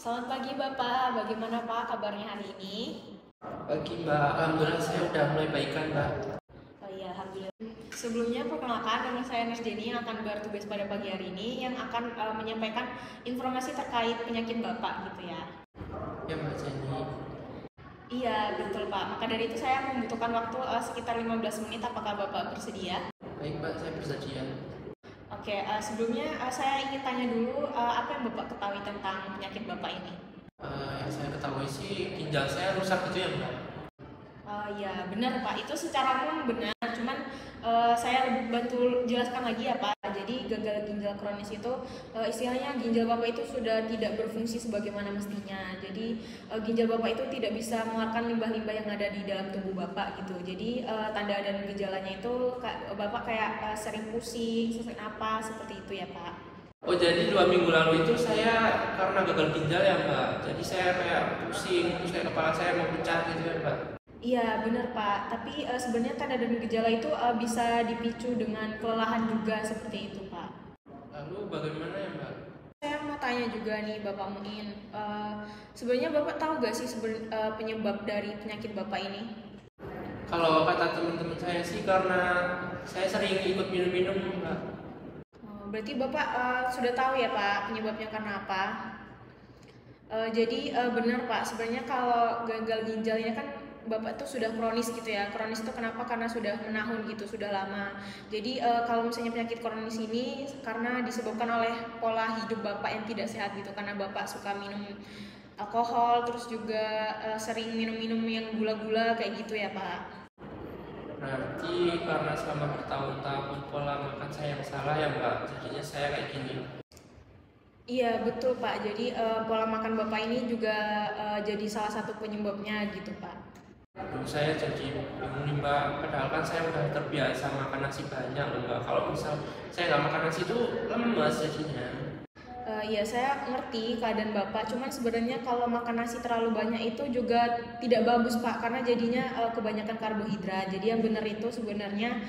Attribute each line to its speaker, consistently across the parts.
Speaker 1: Selamat pagi Bapak, bagaimana Pak kabarnya hari ini?
Speaker 2: Pagi Mbak, alhamdulillah saya udah mulai baikan Mbak.
Speaker 1: Oh iya, Alhamdulillah. Sebelumnya perkenalkan, nama saya Nesdeni yang akan bertugas pada pagi hari ini yang akan menyampaikan informasi terkait penyakit Bapak gitu ya.
Speaker 2: Ya Mbak Jenny.
Speaker 1: Iya, betul Pak. Maka dari itu saya membutuhkan waktu sekitar 15 menit, apakah Bapak bersedia?
Speaker 2: Baik Mbak, saya bersedia.
Speaker 1: Oke, sebelumnya saya ingin tanya dulu apa yang Bapak ketahui tentang penyakit Bapak ini?
Speaker 2: Yang saya ketahui sih ginjal saya rusak gitu ya Mbak.
Speaker 1: Ya benar Pak, itu secara umum benar. Cuman saya bantu jelaskan lagi ya Pak. Jadi gagal ginjal kronis itu istilahnya ginjal Bapak itu sudah tidak berfungsi sebagaimana mestinya. Jadi ginjal Bapak itu tidak bisa mengeluarkan limbah-limbah yang ada di dalam tubuh Bapak gitu. Jadi tanda dan gejalanya itu Bapak kayak sering pusing, sesak napas seperti itu ya Pak.
Speaker 2: Oh jadi 2 minggu lalu itu saya karena gagal ginjal ya Mbak. Jadi saya kayak pusing, terus kayak kepala saya mau pecah gitu ya Mbak.
Speaker 1: Iya benar Pak, tapi sebenarnya tanda dan gejala itu bisa dipicu dengan kelelahan juga seperti itu Pak.
Speaker 2: Lalu bagaimana ya Mbak?
Speaker 1: Saya mau tanya juga nih Bapak Muin, sebenarnya Bapak tahu gak sih penyebab dari penyakit Bapak ini?
Speaker 2: Kalau kata teman-teman saya sih karena saya sering ikut minum-minum Mbak.
Speaker 1: Berarti Bapak sudah tahu ya Pak penyebabnya karena apa? Jadi benar Pak, sebenarnya kalau gagal ginjal ini kan Bapak tuh sudah kronis gitu ya. Kronis itu kenapa? Karena sudah menahun gitu, sudah lama. Jadi kalau misalnya penyakit kronis ini karena disebabkan oleh pola hidup Bapak yang tidak sehat gitu. Karena Bapak suka minum alkohol, terus juga sering minum-minum yang gula-gula kayak gitu ya Pak.
Speaker 2: Berarti karena selama bertahun-tahun pola makan saya yang salah ya Mbak. Jadinya saya kayak gini.
Speaker 1: Iya betul Pak, jadi pola makan Bapak ini juga jadi salah satu penyebabnya gitu Pak.
Speaker 2: Dulu saya jadi bingung nih Mbak, padahal kan saya udah terbiasa makan nasi banyak loh Mbak. Kalau misal saya nggak makan nasi itu lemes jadinya.
Speaker 1: Iya saya ngerti keadaan Bapak, cuman sebenarnya kalau makan nasi terlalu banyak itu juga tidak bagus Pak, karena jadinya kebanyakan karbohidrat. Jadi yang benar itu sebenarnya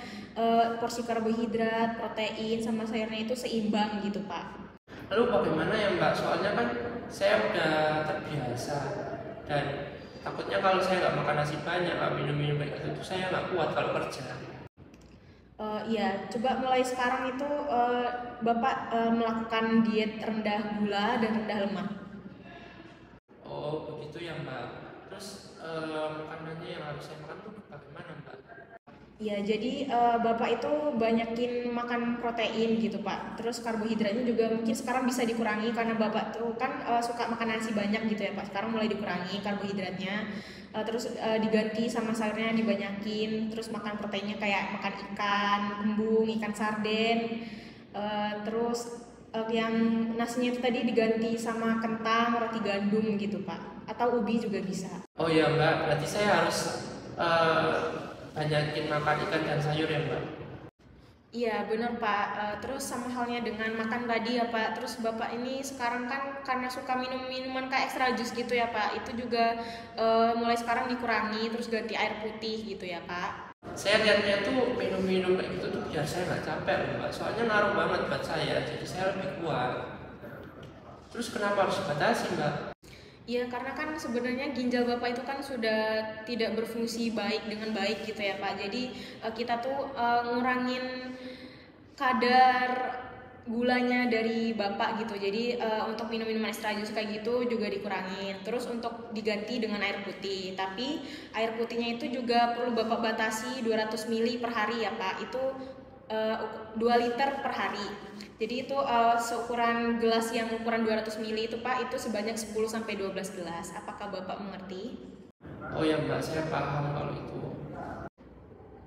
Speaker 1: porsi karbohidrat, protein, sama sayurnya itu seimbang gitu Pak.
Speaker 2: Lalu bagaimana ya Mbak? Soalnya kan saya udah terbiasa dan takutnya kalau saya nggak makan nasi banyak, nggak minum-minum kayak gitu, saya nggak kuat kalau kerja.
Speaker 1: Iya, coba mulai sekarang itu Bapak melakukan diet rendah gula dan rendah lemak.
Speaker 2: Oh begitu ya Mbak. Terus makanannya yang harus saya makan tuh bagaimana Mbak?
Speaker 1: Ya, jadi Bapak itu banyakin makan protein gitu Pak. Terus karbohidratnya juga mungkin sekarang bisa dikurangi karena Bapak tuh kan suka makan nasi banyak gitu ya Pak. Sekarang mulai dikurangi karbohidratnya. Terus diganti sama sayurnya dibanyakin. Terus makan proteinnya kayak makan ikan kembung, ikan sarden. Terus yang nasinya itu tadi diganti sama kentang, roti gandum gitu Pak. Atau ubi juga bisa.
Speaker 2: Oh iya Mbak, berarti saya harus eh, banyakin makan ikan dan sayur ya Mbak.
Speaker 1: Iya benar Pak. Terus sama halnya dengan makan tadi ya Pak. Terus Bapak ini sekarang kan karena suka minum minuman kayak extra jus gitu ya Pak. Itu juga mulai sekarang dikurangi. Terus ganti air putih gitu ya Pak.
Speaker 2: Saya lihatnya tuh minum-minum kayak gitu tuh biar saya nggak capek loh Mbak. Soalnya ngaruh banget buat saya, jadi saya lebih kuat. Terus kenapa harus dibatasi Mbak?
Speaker 1: Iya karena kan sebenarnya ginjal Bapak itu kan sudah tidak berfungsi baik dengan baik gitu ya Pak. Jadi kita tuh ngurangin kadar gulanya dari Bapak gitu. Jadi untuk minum-minuman extra jus kayak gitu juga dikurangin. Terus untuk diganti dengan air putih. Tapi air putihnya itu juga perlu Bapak batasi 200 ml per hari ya Pak. Itu 2 liter per hari. Jadi itu seukuran gelas yang ukuran 200 ml itu Pak, itu sebanyak 10 sampai 12 gelas. Apakah Bapak mengerti?
Speaker 2: Oh ya Mbak, saya paham kalau itu.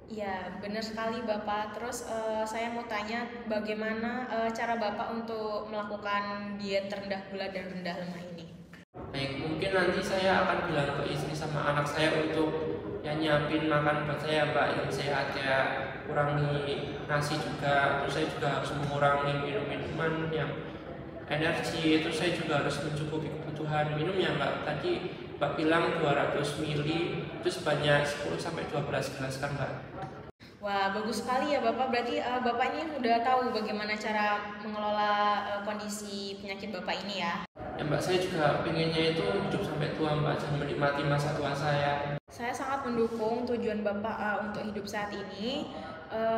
Speaker 1: Ya, benar sekali Bapak. Terus saya mau tanya bagaimana cara Bapak untuk melakukan diet rendah gula dan rendah lemak ini?
Speaker 2: Baik, mungkin nanti saya akan bilang ke istri sama anak saya untuk yang nyiapin makan buat saya Mbak yang sehat ya, kurangi nasi juga, terus saya juga harus mengurangi minum-minuman yang energi, itu saya juga harus mencukupi kebutuhan minum ya Mbak. Tadi Mbak bilang 200 ml itu sebanyak 10 sampai 12 gelas kan Mbak.
Speaker 1: Wah, bagus sekali ya Bapak. Berarti Bapak ini udah tahu bagaimana cara mengelola kondisi penyakit Bapak ini ya.
Speaker 2: Ya Mbak, saya juga pengennya itu hidup sampai tua Mbak, dan menikmati masa tua saya.
Speaker 1: Saya sangat mendukung tujuan Bapak untuk hidup saat ini.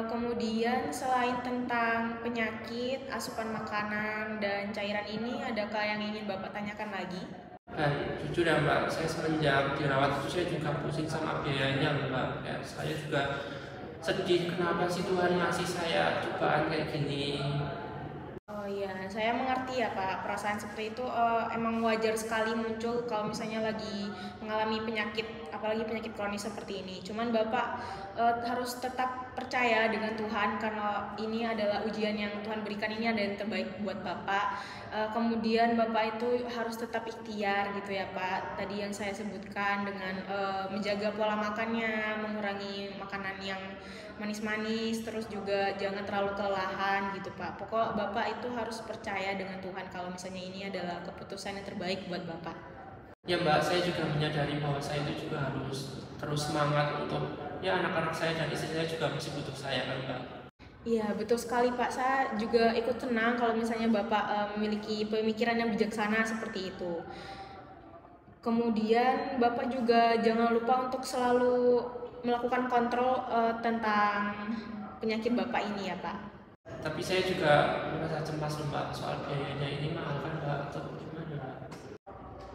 Speaker 1: Kemudian selain tentang penyakit, asupan makanan, dan cairan ini, adakah yang ingin Bapak tanyakan lagi?
Speaker 2: Dan jujur ya Mbak, saya semenjak dirawat itu saya juga pusing sama biayanya Mbak. Ya, saya juga sedih kenapa sih Tuhan ngasih saya cobaan kayak gini.
Speaker 1: Oh iya, saya mengerti ya Pak, perasaan seperti itu emang wajar sekali muncul kalau misalnya lagi mengalami penyakit, apalagi penyakit kronis seperti ini. Cuman Bapak harus tetap percaya dengan Tuhan karena ini adalah ujian yang Tuhan berikan, ini ada yang terbaik buat Bapak. Kemudian Bapak itu harus tetap ikhtiar gitu ya Pak. Tadi yang saya sebutkan dengan menjaga pola makannya, mengurangi makanan yang manis-manis, terus juga jangan terlalu kelelahan gitu Pak. Pokok Bapak itu harus percaya dengan Tuhan kalau misalnya ini adalah keputusan yang terbaik buat Bapak.
Speaker 2: Ya Mbak, saya juga menyadari bahwa saya itu juga harus terus semangat untuk ya anak-anak saya dan istri saya juga masih butuh saya kan Mbak.
Speaker 1: Iya betul sekali Pak, saya juga ikut senang kalau misalnya Bapak memiliki pemikiran yang bijaksana seperti itu. Kemudian Bapak juga jangan lupa untuk selalu melakukan kontrol tentang penyakit Bapak ini ya Pak.
Speaker 2: Tapi saya juga merasa cemas loh Mbak, soal biayanya ini mahal kan Mbak, atau gimana Mbak?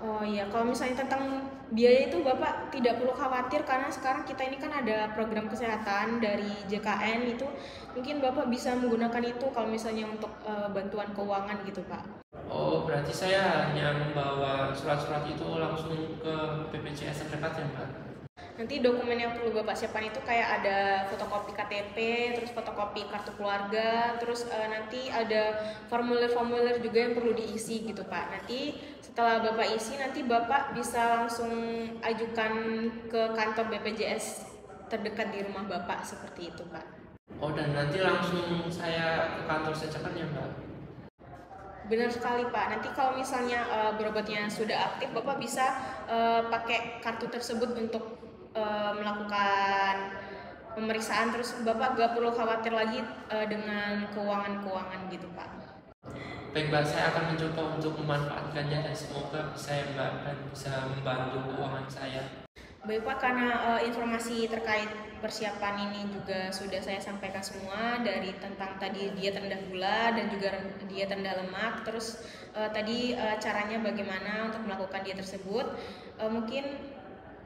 Speaker 1: Oh iya, kalau misalnya tentang biaya itu Bapak tidak perlu khawatir karena sekarang kita ini kan ada program kesehatan dari JKN itu, mungkin Bapak bisa menggunakan itu kalau misalnya untuk bantuan keuangan gitu Pak.
Speaker 2: Oh, berarti saya hanya membawa surat-surat itu langsung ke BPJS terdekat ya Mbak?
Speaker 1: Nanti dokumen yang perlu Bapak siapkan itu kayak ada fotokopi KTP, terus fotokopi kartu keluarga, terus nanti ada formulir-formulir juga yang perlu diisi gitu Pak. Nanti setelah Bapak isi, nanti Bapak bisa langsung ajukan ke kantor BPJS terdekat di rumah Bapak seperti itu Pak.
Speaker 2: Oh, dan nanti langsung saya ke kantor saja kan ya Mbak?
Speaker 1: Benar sekali Pak. Nanti kalau misalnya berobatnya sudah aktif, Bapak bisa pakai kartu tersebut untuk melakukan pemeriksaan, terus Bapak gak perlu khawatir lagi dengan keuangan-keuangan gitu Pak.
Speaker 2: Baik Mbak, saya akan mencoba untuk memanfaatkannya dan semoga bisa ya Mbak, dan bisa membantu keuangan saya.
Speaker 1: Baik Pak, karena informasi terkait persiapan ini juga sudah saya sampaikan semua, dari tentang tadi diet rendah gula dan juga diet rendah lemak, terus tadi caranya bagaimana untuk melakukan diet tersebut. Mungkin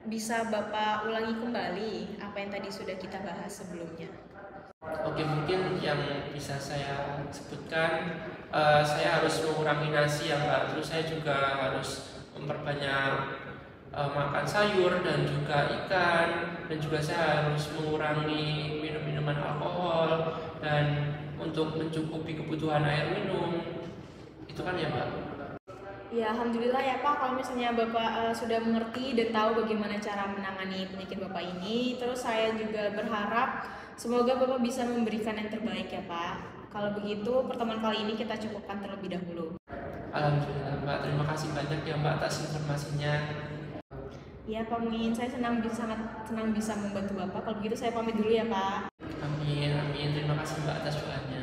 Speaker 1: bisa Bapak ulangi kembali apa yang tadi sudah kita bahas sebelumnya.
Speaker 2: Oke, mungkin yang bisa saya sebutkan, saya harus mengurangi nasi ya Mbak, terus saya juga harus memperbanyak makan sayur dan juga ikan, dan juga saya harus mengurangi minum-minuman alkohol, dan untuk mencukupi kebutuhan air minum, itu kan ya Mbak?
Speaker 1: Ya, alhamdulillah ya Pak, kalau misalnya Bapak sudah mengerti dan tahu bagaimana cara menangani penyakit Bapak ini, terus saya juga berharap semoga Bapak bisa memberikan yang terbaik ya Pak. Kalau begitu, pertemuan kali ini kita cukupkan terlebih dahulu.
Speaker 2: Alhamdulillah Mbak, terima kasih banyak ya Mbak atas informasinya.
Speaker 1: Ya Pak Muin, saya sangat senang bisa membantu Bapak. Kalau begitu saya pamit dulu ya Pak.
Speaker 2: Amin, amin, terima kasih Mbak atas doanya.